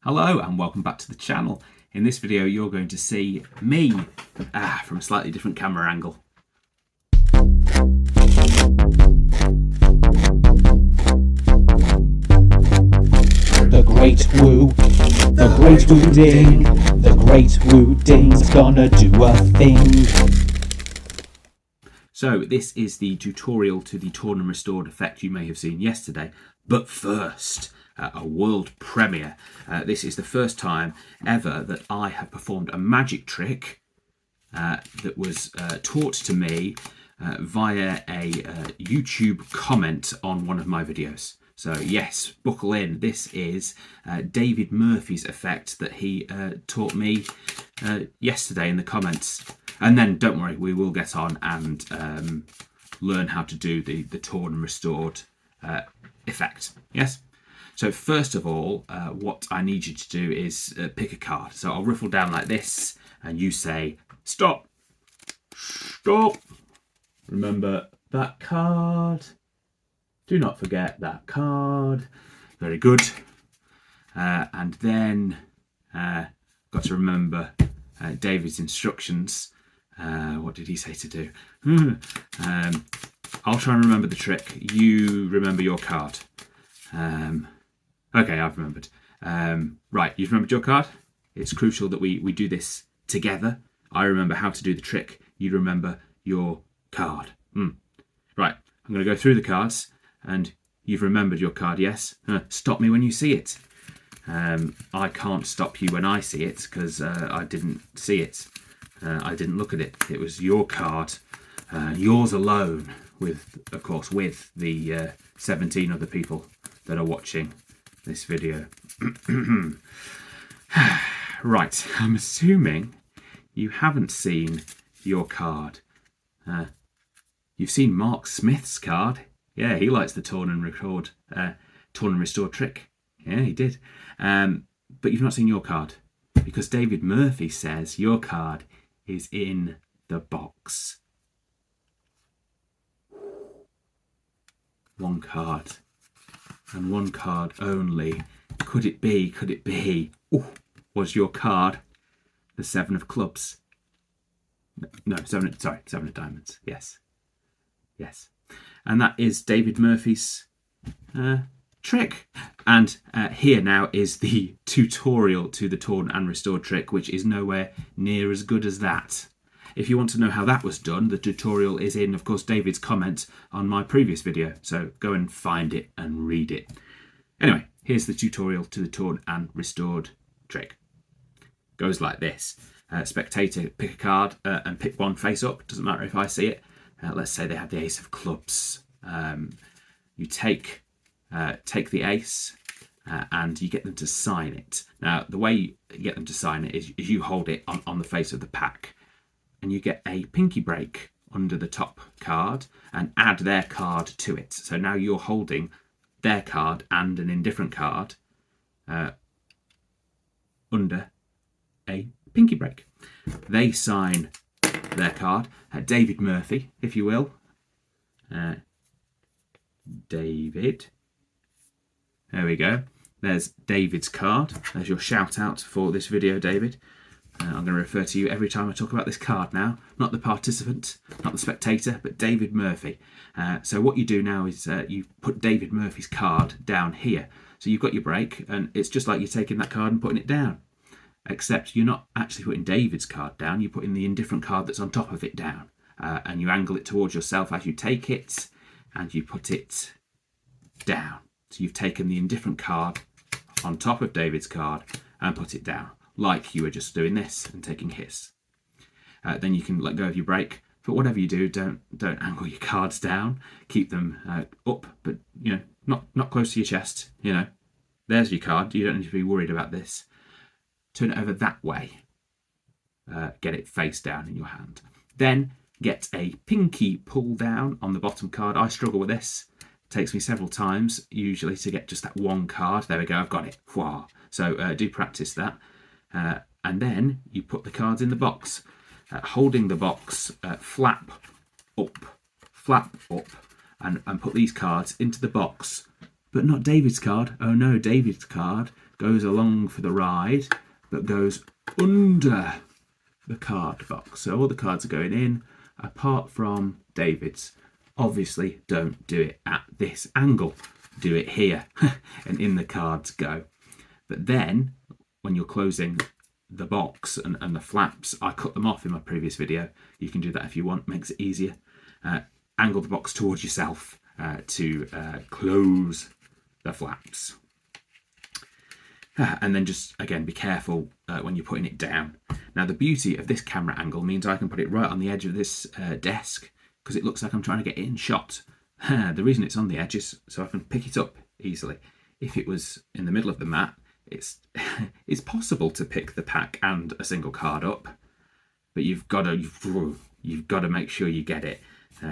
Hello and welcome back to the channel. In this video you're going to see me from a slightly different camera angle. The Great Woo, the Great Woo Ding, the Great Woo Ding's gonna do a thing. So this is the tutorial to the torn and restored effect you may have seen yesterday, but first, a world premiere. This is the first time ever that I have performed a magic trick that was taught to me via a YouTube comment on one of my videos. So yes, buckle in. This is David Murphy's effect that he taught me yesterday in the comments. And then don't worry, we will get on and learn how to do the torn and restored effect. Yes? So first of all, what I need you to do is pick a card. So I'll riffle down like this and you say, stop, stop. Remember that card. Do not forget that card. Very good. And then got to remember David's instructions. What did he say to do? I'll try and remember the trick. You remember your card. Okay, I've remembered. Right, you've remembered your card? It's crucial that we do this together. I remember how to do the trick. You remember your card. Right, I'm going to go through the cards and you've remembered your card, yes? Stop me when you see it. I can't stop you when I see it because I didn't see it. I didn't look at it. It was your card, yours alone, with, of course, with the 17 other people that are watching this video. Right, I'm assuming you haven't seen your card. You've seen Mark Smith's card. Yeah, he likes the torn and restored trick. Yeah, he did. But you've not seen your card because David Murphy says your card is in the box. One card. And one card only. Could it be, was your card the 7 of clubs? No, 7 of diamonds. Yes. And that is David Murphy's trick. And here now is the tutorial to the torn and restored trick, which is nowhere near as good as that. If you want to know how that was done, the tutorial is in, of course, David's comment on my previous video. So go and find it and read it. Anyway, here's the tutorial to the torn and restored trick. Goes like this. Spectator, pick a card and pick one face up. Doesn't matter if I see it. Let's say they have the ace of clubs. You take the ace and you get them to sign it. Now, the way you get them to sign it is you hold it on the face of the pack. And you get a pinky break under the top card and add their card to it. So now you're holding their card and an indifferent card under a pinky break. They sign their card, David Murphy, if you will. David. There we go. There's David's card. There's your shout out for this video, David. I'm going to refer to you every time I talk about this card now. Not the participant, not the spectator, but David Murphy. So what you do now is you put David Murphy's card down here. So you've got your break, and it's just like you're taking that card and putting it down. Except you're not actually putting David's card down, you're putting the indifferent card that's on top of it down. And you angle it towards yourself as you take it, and you put it down. So you've taken the indifferent card on top of David's card and put it down, like you were just doing this and taking his. Then you can let go of your break. But whatever you do, don't angle your cards down. Keep them up, but not close to your chest. There's your card. You don't need to be worried about this. Turn it over that way. Get it face down in your hand. Then get a pinky pull down on the bottom card. I struggle with this. It takes me several times usually to get just that one card. There we go. I've got it. Wow. So do practice that. And then you put the cards in the box. Holding the box, flap up, and put these cards into the box. But not David's card. Oh no, David's card goes along for the ride, but goes under the card box. So all the cards are going in, apart from David's. Obviously, don't do it at this angle. Do it here, and in the cards go. But then, when you're closing the box and the flaps, I cut them off in my previous video. You can do that if you want, makes it easier. Angle the box towards yourself to close the flaps. And then just, again, be careful when you're putting it down. Now, the beauty of this camera angle means I can put it right on the edge of this desk, because it looks like I'm trying to get it in shot. The reason it's on the edge is so I can pick it up easily. If it was in the middle of the mat, it's possible to pick the pack and a single card up, but you've got to make sure you get it,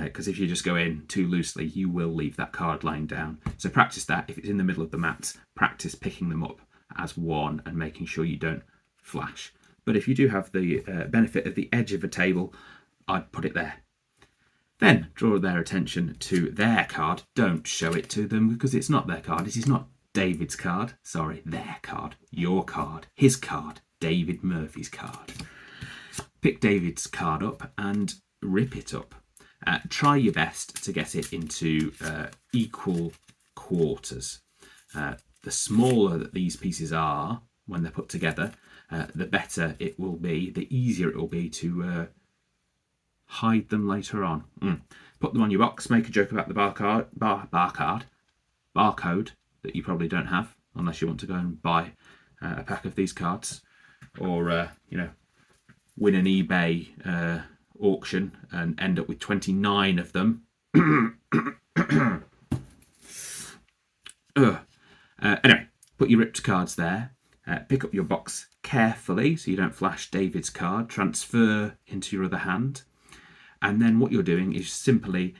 because if you just go in too loosely, you will leave that card lying down. So practice that. If it's in the middle of the mat, practice picking them up as one and making sure you don't flash. But if you do have the benefit of the edge of a table, I'd put it there. Then draw their attention to their card. Don't show it to them, because it's not their card. It is not David's card. Sorry, their card. Your card. His card. David Murphy's card. Pick David's card up and rip it up. Try your best to get it into equal quarters. The smaller that these pieces are when they're put together, the better it will be, the easier it will be to hide them later on. Put them on your box. Make a joke about the barcode that you probably don't have, unless you want to go and buy a pack of these cards, or win an eBay auction and end up with 29 of them. Anyway, put your ripped cards there. Pick up your box carefully so you don't flash David's card. Transfer into your other hand. And then what you're doing is simply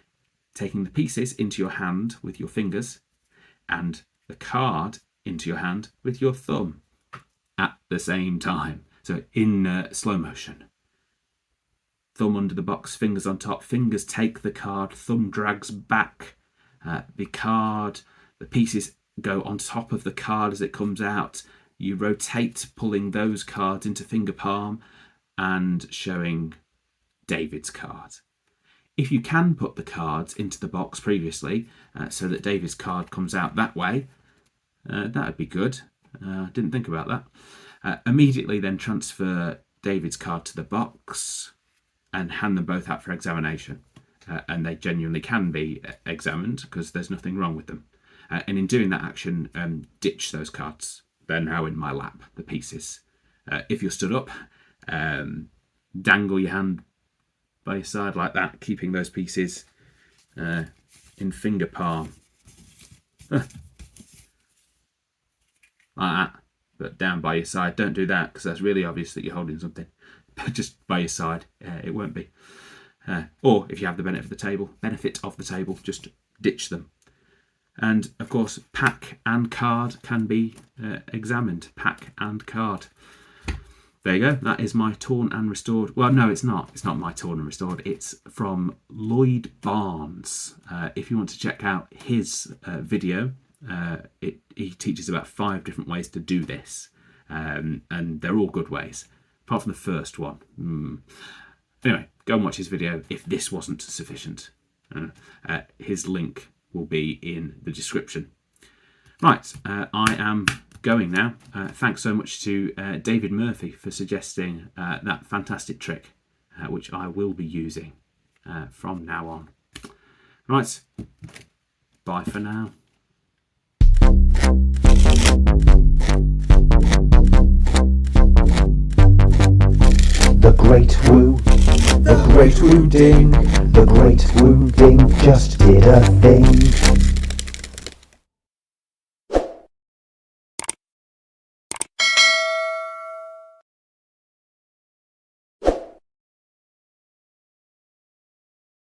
taking the pieces into your hand with your fingers and the card into your hand with your thumb at the same time. So in slow motion. Thumb under the box, fingers on top. Fingers take the card, thumb drags back the pieces go on top of the card as it comes out. You rotate, pulling those cards into finger palm and showing David's card. If you can put the cards into the box previously so that David's card comes out that way, that would be good. Didn't think about that. Immediately then transfer David's card to the box and hand them both out for examination. And they genuinely can be examined because there's nothing wrong with them. And in doing that action, ditch those cards. They're now in my lap, the pieces. If you're stood up, dangle your hand by your side like that, keeping those pieces in finger palm. Like that, but down by your side. Don't do that, because that's really obvious that you're holding something. But just by your side, it won't be. Or if you have the benefit of the table, just ditch them. And of course, pack and card can be examined. Pack and card. There you go. That is my torn and restored. Well, no, it's not. It's not my torn and restored. It's from Lloyd Barnes. If you want to check out his video, he teaches about 5 different ways to do this. And they're all good ways, apart from the first one. Anyway, go and watch his video if this wasn't sufficient. His link will be in the description. Right, I am going now. Thanks so much to David Murphy for suggesting that fantastic trick, which I will be using from now on. Right, bye for now. The Great Woo, the Great Woo Ding, the Great Woo Ding just did a thing.